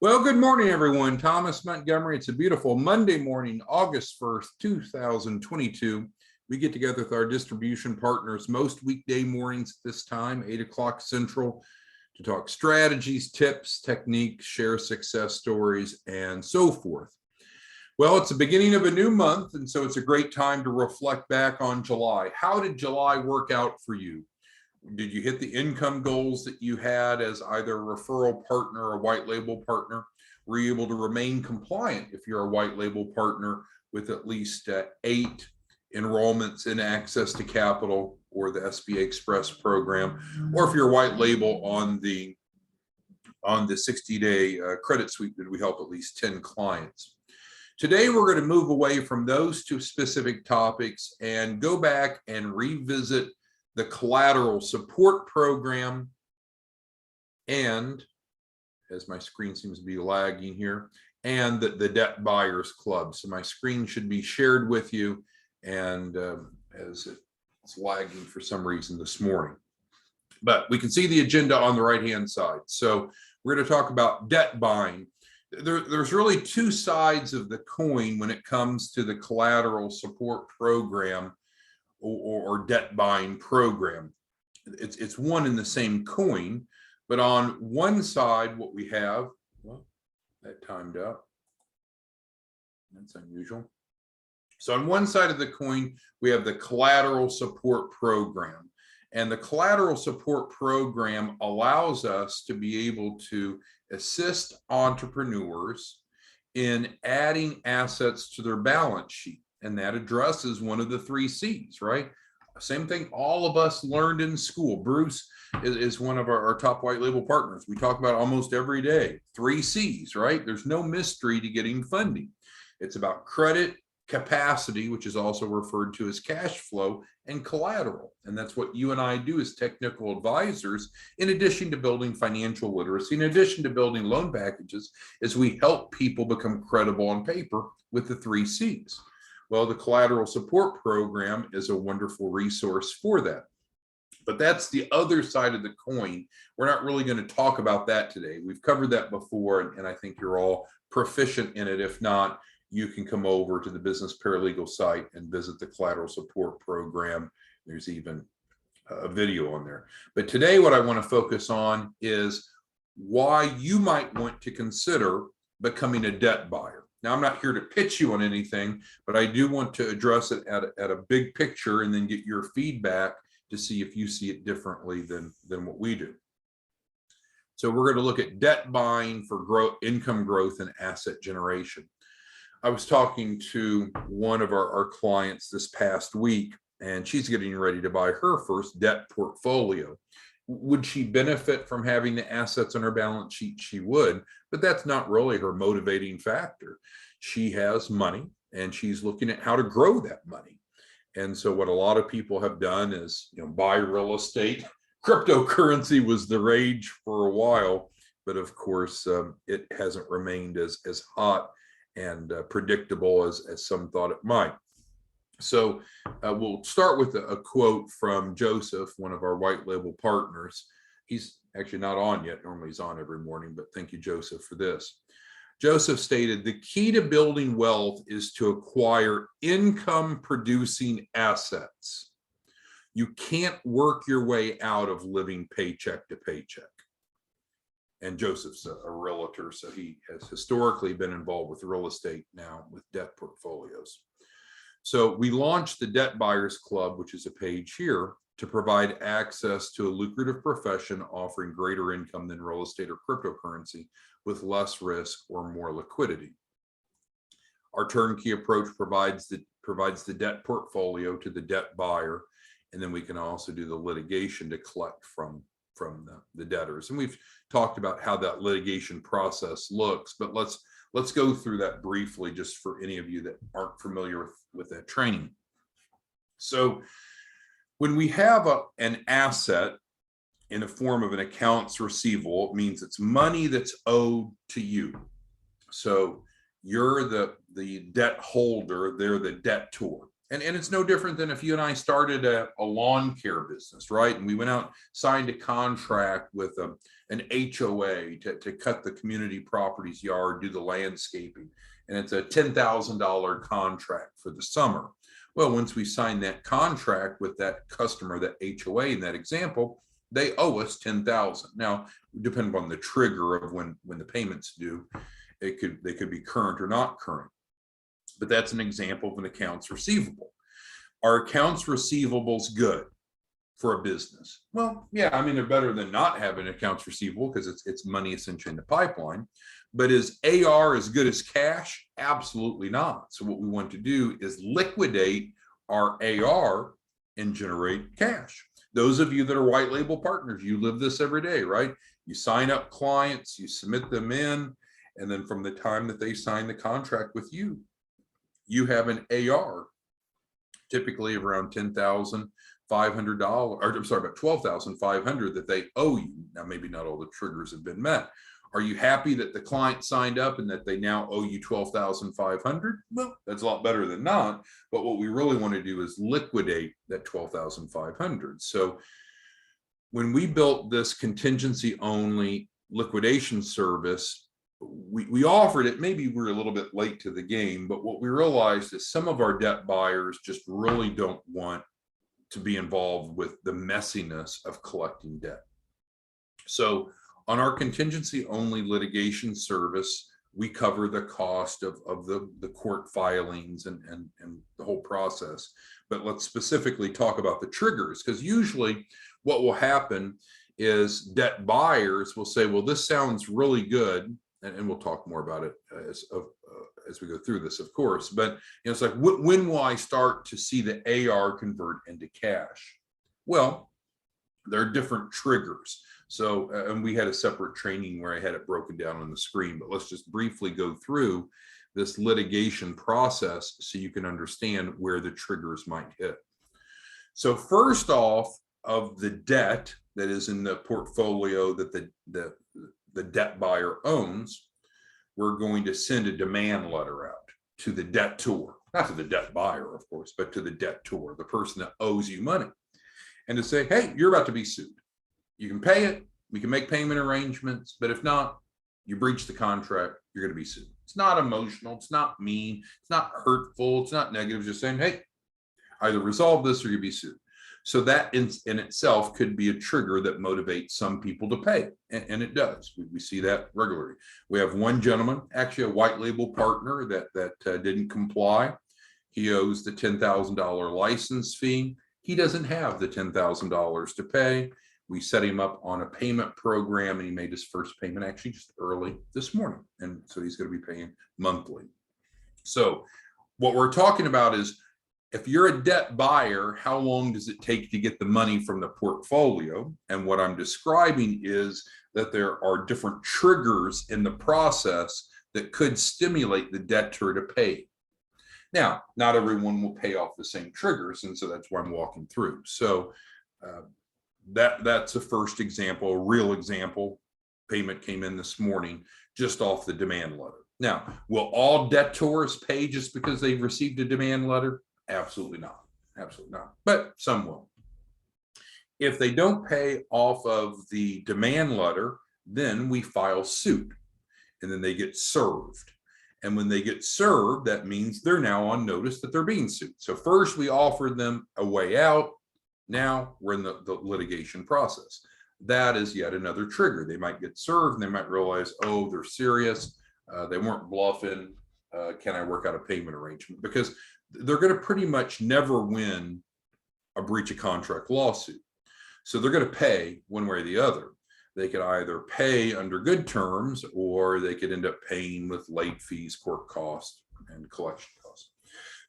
Well, good morning, everyone. Thomas Montgomery. It's a beautiful Monday morning, August 1st, 2022. We get together with our distribution partners most weekday mornings at this time, 8 o'clock Central, to talk strategies, tips, techniques, share success stories, and so forth. Well, it's the beginning of a new month, and so it's a great time to reflect back on July. How did July work out for you? Did you hit the income goals that you had as either a referral partner or a white label partner? Were you able to remain compliant if you're a white label partner with at least 8 enrollments in access to capital or the SBA Express program, or if you're white label on the 60-day credit sweep, did we help at least 10 clients? Today, we're going to move away from those two specific topics and go back and revisit the collateral support program, and as my screen seems to be lagging here, and the debt buyers club. So my screen should be shared with you, and as it's lagging for some reason this morning. But we can see the agenda on the right-hand side. So we're going to talk about debt buying. There's really two sides of the coin when it comes to the collateral support program or debt buying program. It's one and the same coin, but on one side, what we have, well, that timed out. That's unusual. So on one side of the coin, we have the collateral support program. And the collateral support program allows us to be able to assist entrepreneurs in adding assets to their balance sheet. And that addresses one of the 3 C's, right? Same thing all of us learned in school. Bruce is one of our top white label partners. We talk about almost every day, 3 C's, right? There's no mystery to getting funding. It's about credit, capacity, which is also referred to as cash flow, and collateral. And that's what you and I do as technical advisors, in addition to building financial literacy, in addition to building loan packages, is we help people become credible on paper with the 3 C's. Well, the collateral support program is a wonderful resource for that. But that's the other side of the coin. We're not really going to talk about that today. We've covered that before, and I think you're all proficient in it. If not, you can come over to the Business Paralegal site and visit the collateral support program. There's even a video on there. But today, what I want to focus on is why you might want to consider becoming a debt buyer. Now, I'm not here to pitch you on anything, but I do want to address it at a big picture and then get your feedback to see if you see it differently than what we do. So we're going to look at debt buying for income growth and asset generation. I was talking to one of our clients this past week, and she's getting ready to buy her first debt portfolio. Would she benefit from having the assets on her balance sheet? She would, but that's not really her motivating factor. She has money and she's looking at how to grow that money. And so what a lot of people have done is, buy real estate. Cryptocurrency was the rage for a while, but of course it hasn't remained as hot and predictable as some thought it might. So we'll start with a quote from Joseph, one of our white label partners. He's actually not on yet. Normally he's on every morning, but thank you, Joseph, for this. Joseph stated, "The key to building wealth is to acquire income-producing assets. You can't work your way out of living paycheck to paycheck." And Joseph's a realtor, so he has historically been involved with real estate, now with debt portfolios. So we launched the Debt Buyers Club, which is a page here, to provide access to a lucrative profession offering greater income than real estate or cryptocurrency with less risk or more liquidity. Our turnkey approach provides the debt portfolio to the debt buyer, and then we can also do the litigation to collect from the debtors. And we've talked about how that litigation process looks, but let's go through that briefly, just for any of you that aren't familiar with that training. So when we have an asset in the form of an accounts receivable, it means it's money that's owed to you. So you're the debt holder, they're the debtor. And it's no different than if you and I started a lawn care business, right? And we went out, signed a contract with an an HOA to cut the community property's yard, do the landscaping, and it's a $10,000 contract for the summer. Well, once we sign that contract with that customer, that HOA in that example, they owe us $10,000. Now, depending on the trigger of when the payments due, they could be current or not current. But that's an example of an accounts receivable. Are accounts receivables good for a business? Well, yeah, I mean, they're better than not having accounts receivable because it's money essentially in the pipeline. But is AR as good as cash? Absolutely not. So what we want to do is liquidate our AR and generate cash. Those of you that are white label partners, you live this every day, right? You sign up clients, you submit them in, and then from the time that they sign the contract with you, you have an AR, typically around $10,500, or I'm sorry, about $12,500 that they owe you. Now, maybe not all the triggers have been met. Are you happy that the client signed up and that they now owe you $12,500? Well, that's a lot better than not. But what we really want to do is liquidate that $12,500. So when we built this contingency only liquidation service, we offered it. Maybe we're a little bit late to the game, but what we realized is some of our debt buyers just really don't want to be involved with the messiness of collecting debt. So on our contingency only litigation service, we cover the cost of the court filings and the whole process. But let's specifically talk about the triggers, because usually what will happen is debt buyers will say, well, this sounds really good. And we'll talk more about it as we go through this, of course. But it's like, when will I start to see the AR convert into cash? Well, there are different triggers. So, and we had a separate training where I had it broken down on the screen, but let's just briefly go through this litigation process so you can understand where the triggers might hit. So first off, of the debt that is in the portfolio that the debt buyer owns, we're going to send a demand letter out to the debtor, not to the debt buyer, of course, but to the debtor, the person that owes you money, and to say, hey, you're about to be sued. You can pay it, we can make payment arrangements, but if not, you breach the contract, you're going to be sued. It's not emotional, it's not mean, it's not hurtful, it's not negative, it's just saying, hey, either resolve this or you'll be sued. So that in itself could be a trigger that motivates some people to pay, and it does. We see that regularly. We have one gentleman, actually a white label partner, that didn't comply. He owes the $10,000 license fee. He doesn't have the $10,000 to pay. We set him up on a payment program, and he made his first payment actually just early this morning. And so he's going to be paying monthly. So what we're talking about is, if you're a debt buyer, how long does it take to get the money from the portfolio? And what I'm describing is that there are different triggers in the process that could stimulate the debtor to pay. Now, not everyone will pay off the same triggers, and so that's why I'm walking through. So that's a first example, a real example. Payment came in this morning just off the demand letter. Now, will all debtors pay just because they've received a demand letter? Absolutely not. Absolutely not. But some will. If they don't pay off of the demand letter, then we file suit, and then they get served. And when they get served, that means they're now on notice that they're being sued. So first we offered them a way out. Now we're in the litigation process. That is yet another trigger. They might get served and they might realize, oh, they're serious. They weren't bluffing. Can I work out a payment arrangement? Because they're going to pretty much never win a breach of contract lawsuit. So they're going to pay one way or the other. They could either pay under good terms, or they could end up paying with late fees, court costs, and collection costs.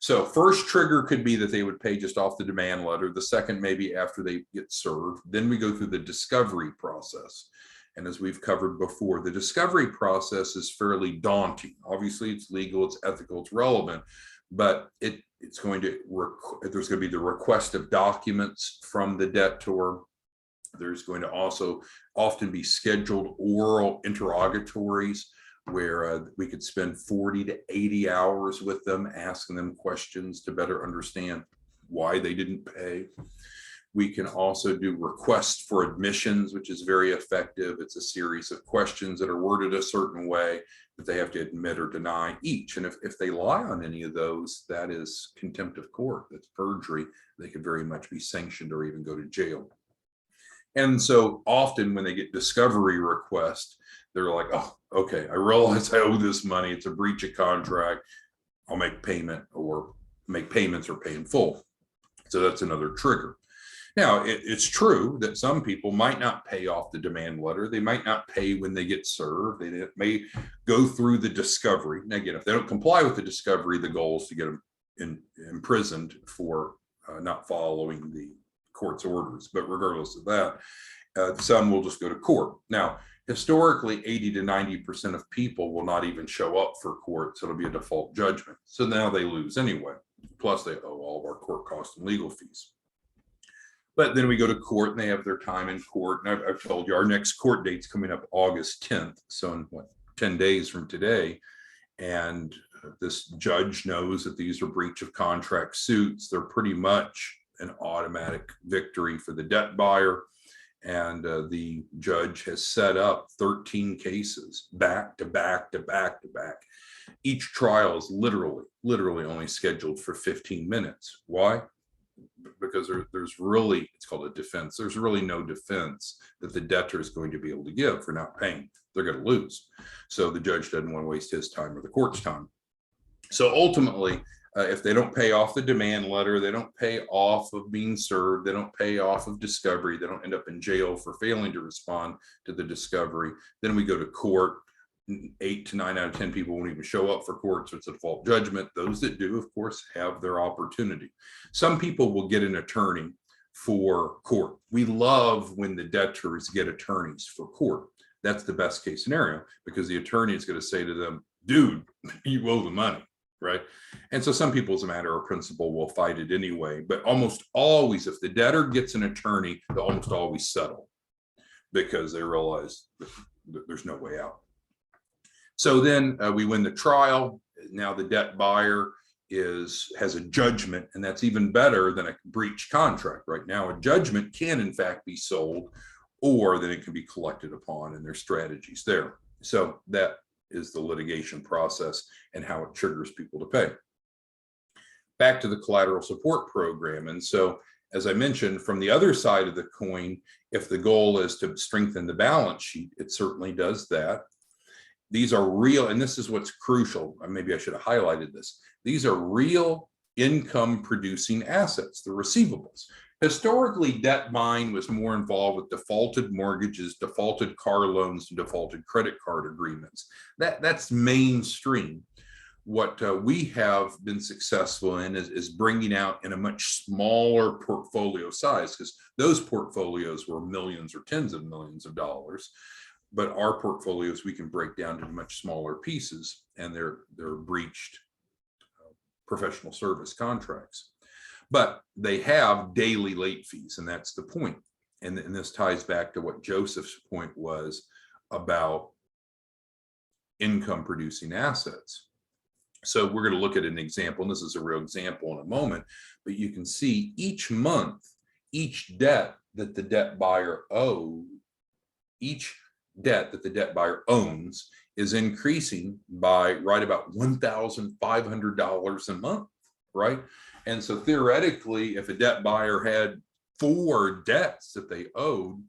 So first trigger could be that they would pay just off the demand letter. The second, maybe after they get served. Then we go through the discovery process. And as we've covered before, the discovery process is fairly daunting. Obviously, it's legal, it's ethical, it's relevant, but it's going to, there's going to be the request of documents from the debtor. There's going to also often be scheduled oral interrogatories where we could spend 40 to 80 hours with them, asking them questions to better understand why they didn't pay. We can also do requests for admissions, which is very effective. It's a series of questions that are worded a certain way that they have to admit or deny each. And if they lie on any of those, that is contempt of court. That's perjury. They could very much be sanctioned or even go to jail. And so often when they get discovery requests, they're like, oh, okay, I realize I owe this money. It's a breach of contract. I'll make payment or make payments or pay in full. So that's another trigger. Now, it's true that some people might not pay off the demand letter. They might not pay when they get served. They may go through the discovery. And again, if they don't comply with the discovery, the goal is to get them imprisoned for not following the court's orders. But regardless of that, some will just go to court. Now, historically, 80 to 90% of people will not even show up for court. So it'll be a default judgment. So now they lose anyway. Plus, they owe all of our court costs and legal fees. But then we go to court and they have their time in court. And I've told you our next court date's coming up August 10th. So in 10 days from today. And this judge knows that these are breach of contract suits. They're pretty much an automatic victory for the debt buyer. And the judge has set up 13 cases back to back to back to back. Each trial is literally only scheduled for 15 minutes. Why? Because there's really, it's called a defense. There's really no defense that the debtor is going to be able to give for not paying. They're going to lose. So the judge doesn't want to waste his time or the court's time. So ultimately, if they don't pay off the demand letter, they don't pay off of being served, they don't pay off of discovery, they don't end up in jail for failing to respond to the discovery, then we go to court. 8 to 9 out of 10 people won't even show up for court, so it's a default judgment. Those that do, of course, have their opportunity. Some people will get an attorney for court. We love when the debtors get attorneys for court. That's the best case scenario because the attorney is going to say to them, dude, you owe the money, right? And so some people, as a matter of principle, will fight it anyway. But almost always, if the debtor gets an attorney, they'll almost always settle because they realize that there's no way out. So then we win the trial. Now the debt buyer has a judgment, and that's even better than a breach contract. Right now, a judgment can in fact be sold, or then it can be collected upon, and there's strategies there. So that is the litigation process and how it triggers people to pay. Back to the collateral support program. And so, as I mentioned, from the other side of the coin, if the goal is to strengthen the balance sheet, it certainly does that. These are real, and this is what's crucial. Maybe I should have highlighted this. These are real income producing assets, the receivables. Historically, debt buying was more involved with defaulted mortgages, defaulted car loans, and defaulted credit card agreements. That's mainstream. What we have been successful in is bringing out in a much smaller portfolio size, because those portfolios were millions or tens of millions of dollars. But our portfolios, we can break down to much smaller pieces, and they're breached professional service contracts. But they have daily late fees, and that's the point. And this ties back to what Joseph's point was about income producing assets. So we're going to look at an example, and this is a real example in a moment, but you can see each month, each debt that the debt buyer owes, each debt that the debt buyer owns is increasing by right about $1,500 a month, right? And so theoretically, if a debt buyer had 4 debts that they owed,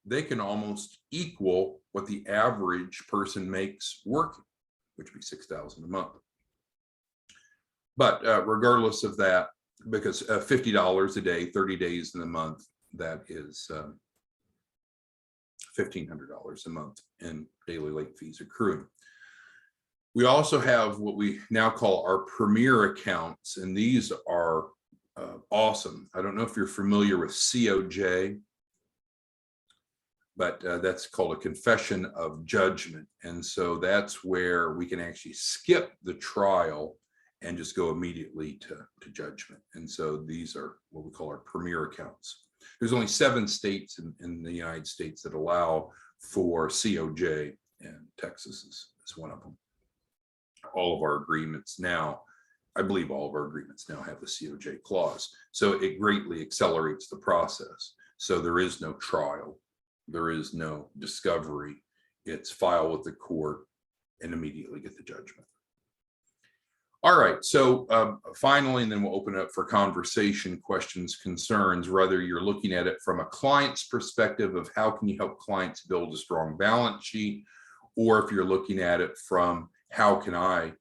they can almost equal what the average person makes working, which would be $6,000 a month. But regardless of that, because $50 a day, 30 days in the month, that is $1,500 a month in daily late fees accruing. We also have what we now call our premier accounts, and these are awesome. I don't know if you're familiar with COJ, but that's called a confession of judgment. And so that's where we can actually skip the trial and just go immediately to judgment. And so these are what we call our premier accounts. There's only 7 states in the United States that allow for COJ, and Texas is one of them. All of our agreements now I believe all of our agreements now have the COJ clause. So it greatly accelerates the process. So there is no trial. There is no discovery. It's file with the court and immediately get the judgment. All right, so finally, and then we'll open it up for conversation, questions, concerns, whether you're looking at it from a client's perspective of how can you help clients build a strong balance sheet, or if you're looking at it from how can I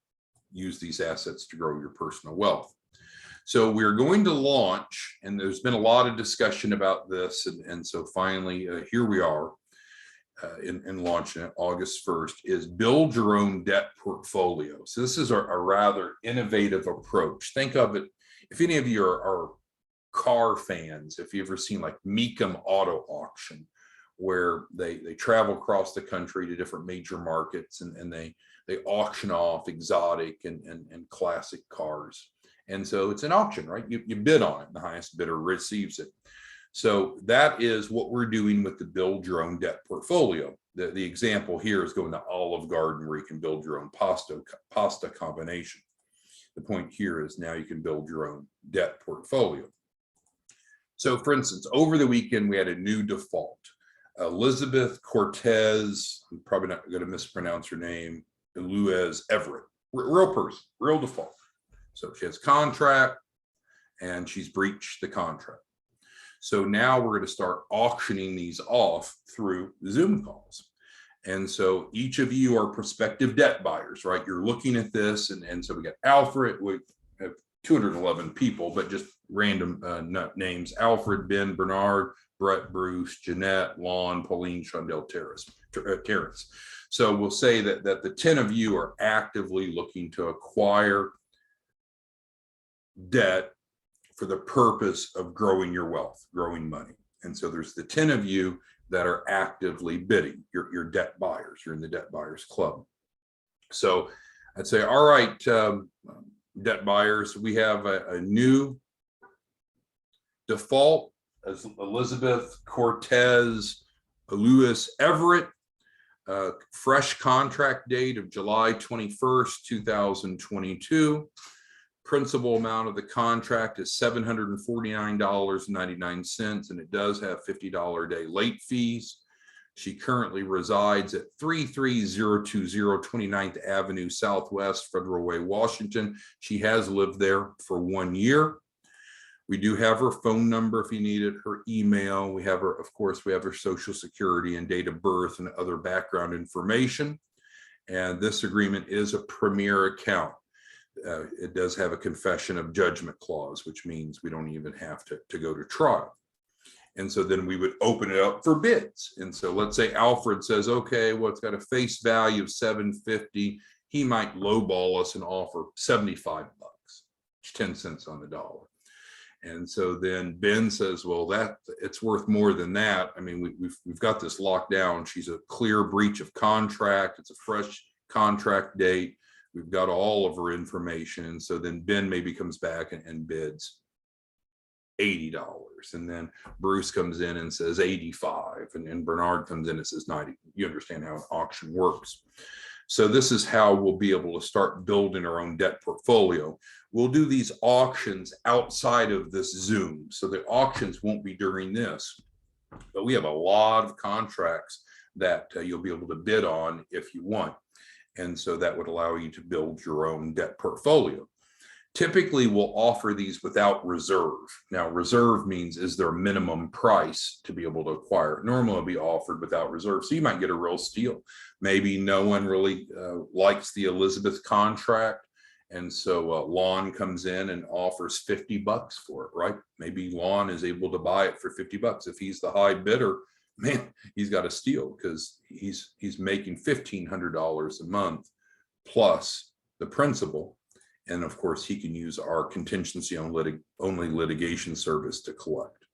use these assets to grow your personal wealth. So we're going to launch, and there's been a lot of discussion about this, and so finally, here we are. In launching it August 1st, is build your own debt portfolio. So this is a rather innovative approach. Think of it, if any of you are car fans, if you've ever seen like Mecum Auto Auction, where they travel across the country to different major markets and they auction off exotic and classic cars. And so it's an auction, right? You bid on it, and the highest bidder receives it. So that is what we're doing with the build your own debt portfolio. The example here is going to Olive Garden, where you can build your own pasta combination. The point here is now you can build your own debt portfolio. So for instance, over the weekend, we had a new default. Elizabeth Cortez, I'm probably not going to mispronounce her name, Luez Everett, real person, real default. So she has contract and she's breached the contract. So now we're going to start auctioning these off through Zoom calls. And so each of you are prospective debt buyers, right? You're looking at this. And so we got Alfred, we have 211 people, but just random names: Alfred, Ben, Bernard, Brett, Bruce, Jeanette, Lon, Pauline, Shondell, Terrence. So we'll say that the 10 of you are actively looking to acquire debt for the purpose of growing your wealth, growing money. And so there's the 10 of you that are actively bidding. You're debt buyers. You're in the debt buyers club. So I'd say, all right, debt buyers, we have a new default as Elizabeth Cortez Lewis Everett, fresh contract date of July 21st, 2022. Principal amount of the contract is $749.99, and it does have $50 a day late fees. She currently resides at 33020 29th Avenue Southwest, Federal Way, Washington. She has lived there for 1 year. We do have her phone number if you need it, her email. We have her, of course, we have her social security and date of birth and other background information. And this agreement is a premier account. It does have a confession of judgment clause, which means we don't even have to go to trial. And so then we would open it up for bids. And so let's say Alfred says, okay, well, it's got a face value of $750. He might lowball us and offer $75, 10 cents on the dollar. And so then Ben says, well, it's worth more than that. I mean, we've got this locked down. She's a clear breach of contract. It's a fresh contract date. We've got all of her information. And so then Ben maybe comes back and bids $80. And then Bruce comes in and says 85. And Bernard comes in and says 90. You understand how an auction works. So this is how we'll be able to start building our own debt portfolio. We'll do these auctions outside of this Zoom. So the auctions won't be during this. But we have a lot of contracts that you'll be able to bid on if you want. And so that would allow you to build your own debt portfolio. Typically, we'll offer these without reserve. Now, reserve means, is there a minimum price to be able to acquire? Normally, it'll be offered without reserve. So you might get a real steal. Maybe no one really likes the Elizabeth contract. And so Lon comes in and offers $50 for it, right? Maybe Lon is able to buy it for $50. If he's the high bidder, man, he's got a steal because he's making $1,500 a month plus the principal. And of course, he can use our contingency-only litigation service to collect.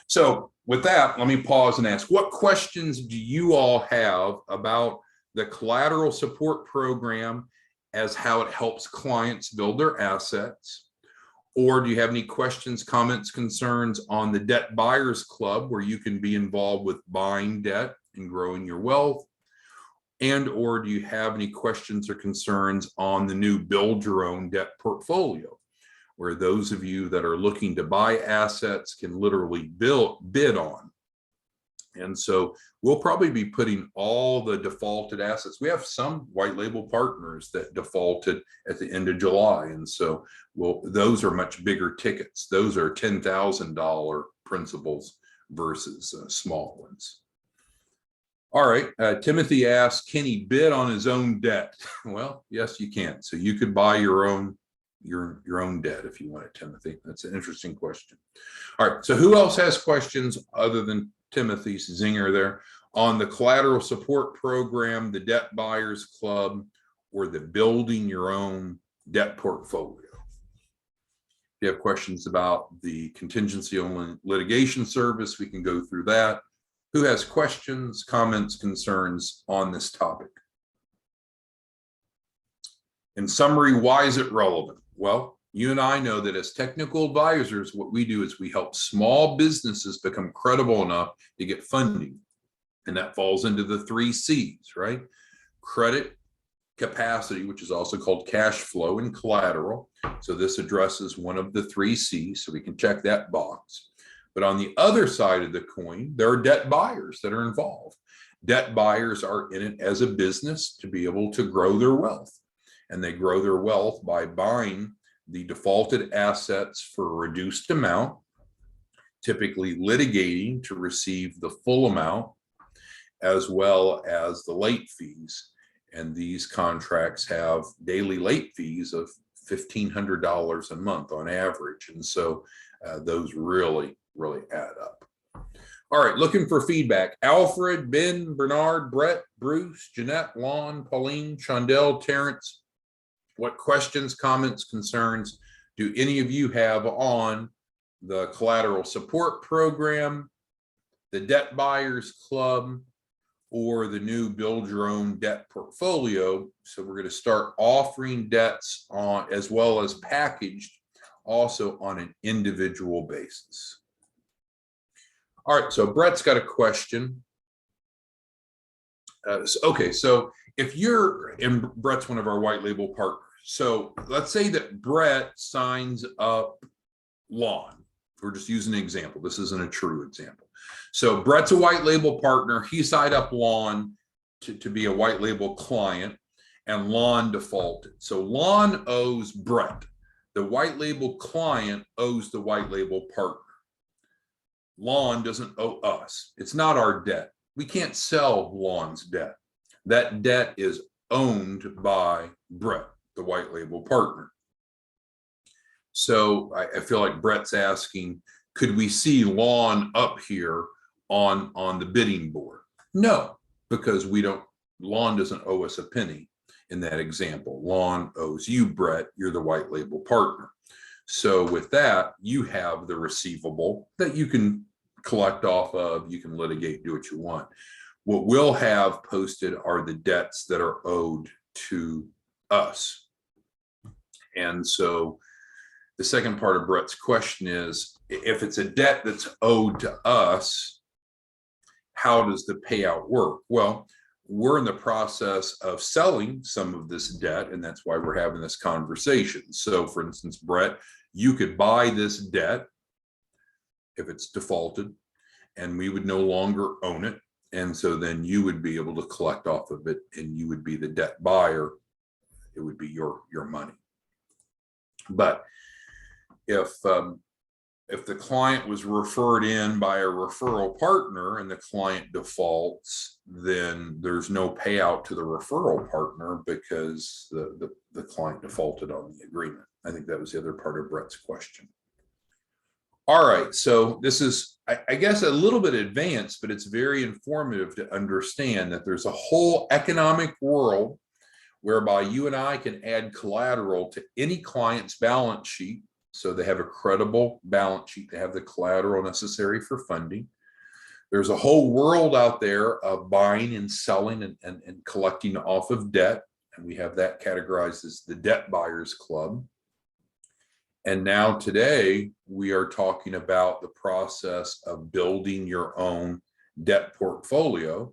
So with that, let me pause and ask, what questions do you all have about the collateral support program as how it helps clients build their assets? Or do you have any questions, comments, concerns on the Debt Buyers Club, where you can be involved with buying debt and growing your wealth? And or do you have any questions or concerns on the new build your own debt portfolio, where those of you that are looking to buy assets can literally bid on? And so we'll probably be putting all the defaulted assets. We have some white label partners that defaulted at the end of July. And so those are much bigger tickets. Those are $10,000 principals versus small ones. All right, Timothy asks, can he bid on his own debt? Well, yes, you can. So you could buy your own debt if you want it, Timothy. That's an interesting question. All right, so who else has questions other than Timothy's zinger there on the collateral support program, the debt buyers club, or the building your own debt portfolio? If you have questions about the contingency only litigation service, we can go through that. Who has questions, comments, concerns on this topic? In summary, why is it relevant? Well, you and I know that as technical advisors, what we do is we help small businesses become credible enough to get funding. And that falls into the 3 C's, right? Credit, capacity, which is also called cash flow, and collateral. So this addresses one of the 3 C's, so we can check that box. But on the other side of the coin, there are debt buyers that are involved. Debt buyers are in it as a business to be able to grow their wealth. And they grow their wealth by buying the defaulted assets for a reduced amount, typically litigating to receive the full amount, as well as the late fees. And these contracts have daily late fees of $1,500 a month on average. And so those really add up. All right, looking for feedback. Alfred, Ben, Bernard, Brett, Bruce, Jeanette, Lon, Pauline, Shondell, Terrence, what questions, comments, concerns do any of you have on the collateral support program, the debt buyers club, or the new build your own debt portfolio? So we're going to start offering debts on, as well as packaged, also on an individual basis. All right, so Brett's got a question. Okay, so if you're, and Brett's one of our white label partners. So let's say that Brett signs up Lon. We're just using an example. This isn't a true example. So Brett's a white label partner. He signed up Lon to be a white label client, and Lon defaulted. So Lon owes Brett. The white label client owes the white label partner. Lon doesn't owe us. It's not our debt. We can't sell Lon's debt. That debt is owned by Brett, the white label partner. So I feel like Brett's asking, could we see Lon up here on the bidding board? No, because Lon doesn't owe us a penny in that example. Lon owes you, Brett. You're the white label partner. So with that, you have the receivable that you can collect off of, you can litigate, do what you want. What we'll have posted are the debts that are owed to us. And so the second part of Brett's question is, if it's a debt that's owed to us, how does the payout work? Well, we're in the process of selling some of this debt, and that's why we're having this conversation. So for instance, Brett, you could buy this debt if it's defaulted, and we would no longer own it. And so then you would be able to collect off of it, and you would be the debt buyer. It would be your money. But if the client was referred in by a referral partner and the client defaults, then there's no payout to the referral partner because the client defaulted on the agreement. I think that was the other part of Brett's question. All right, so this is, I guess, a little bit advanced, but it's very informative to understand that there's a whole economic world whereby you and I can add collateral to any client's balance sheet. So they have a credible balance sheet, they have the collateral necessary for funding. There's a whole world out there of buying and selling and collecting off of debt. And we have that categorized as the debt buyers club. And now today we are talking about the process of building your own debt portfolio.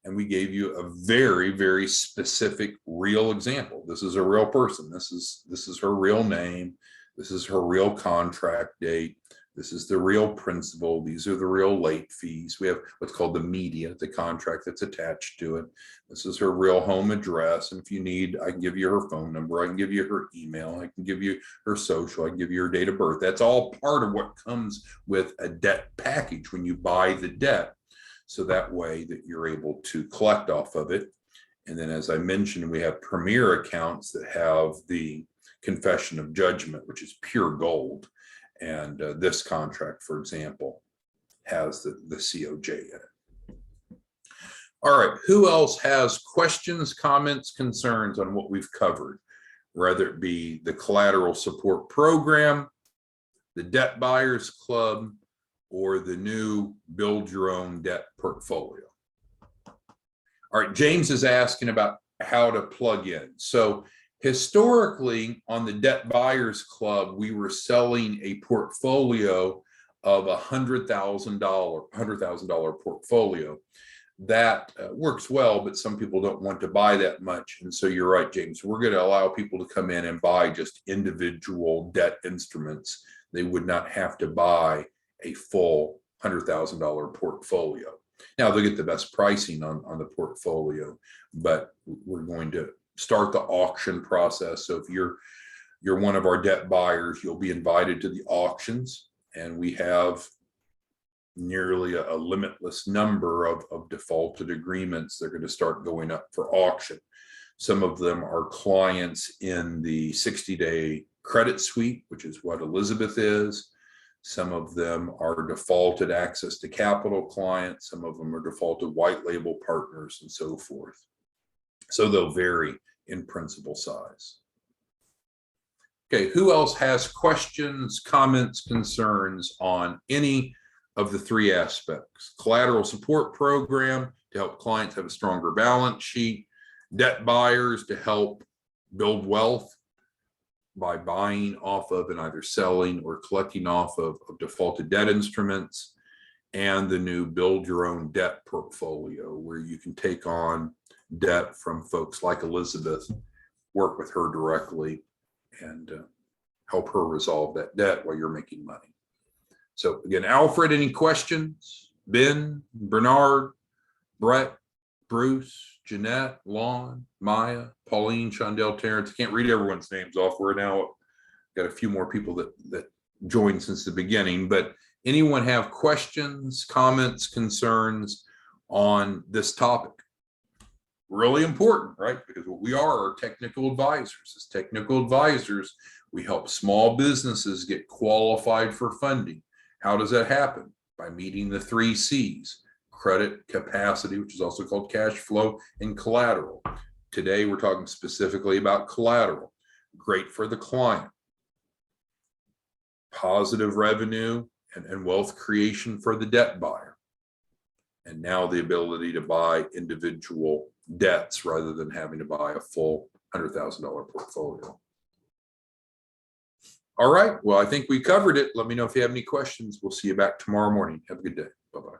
And we gave you a very, very specific real example. This is a real person. This is her real name. This is her real contract date. This is the real principal. These are the real late fees. We have what's called the media, the contract that's attached to it. This is her real home address. And if you need, I can give you her phone number. I can give you her email. I can give you her social. I can give you her date of birth. That's all part of what comes with a debt package when you buy the debt. So that way that you're able to collect off of it. And then, as I mentioned, we have premier accounts that have the confession of judgment, which is pure gold. And this contract, for example, has the COJ in it. All right, who else has questions, comments, concerns on what we've covered, whether it be the collateral support program, the debt buyers club, or the new build your own debt portfolio? All right, James is asking about how to plug in. So historically, on the Debt Buyers Club, we were selling a portfolio of $100,000 portfolio. That works well, but some people don't want to buy that much. And so you're right, James, we're going to allow people to come in and buy just individual debt instruments. They would not have to buy a full $100,000 portfolio. Now they'll get the best pricing on the portfolio, but we're going to start the auction process. So if you're one of our debt buyers, you'll be invited to the auctions, and we have nearly a limitless number of defaulted agreements. They're going to start going up for auction. Some of them are clients in the 60-day credit suite, which is what Elizabeth is. Some of them are defaulted access to capital clients. Some of them are defaulted white label partners and so forth. So they'll vary in principal size. Okay, who else has questions, comments, concerns on any of the three aspects? Collateral support program to help clients have a stronger balance sheet, debt buyers to help build wealth by buying off of and either selling or collecting off of defaulted debt instruments, and the new build your own debt portfolio, where you can take on debt from folks like Elizabeth, work with her directly, and help her resolve that debt while you're making money. So again, Alfred, any questions? Ben, Bernard, Brett, Bruce, Jeanette, Lon, Maya, Pauline, Shondell, Terrence. I can't read everyone's names off. We're now got a few more people that joined since the beginning, but anyone have questions, comments, concerns on this topic? Really important, right? Because what we are technical advisors. As technical advisors, we help small businesses get qualified for funding. How does that happen? By meeting the 3 C's: credit, capacity, which is also called cash flow, and collateral. Today, we're talking specifically about collateral. Great for the client. Positive revenue and wealth creation for the debt buyer. And now the ability to buy individual debts rather than having to buy a full $100,000 portfolio. All right, well, I think we covered it. Let me know if you have any questions. We'll see you back tomorrow morning. Have a good day. Bye-bye.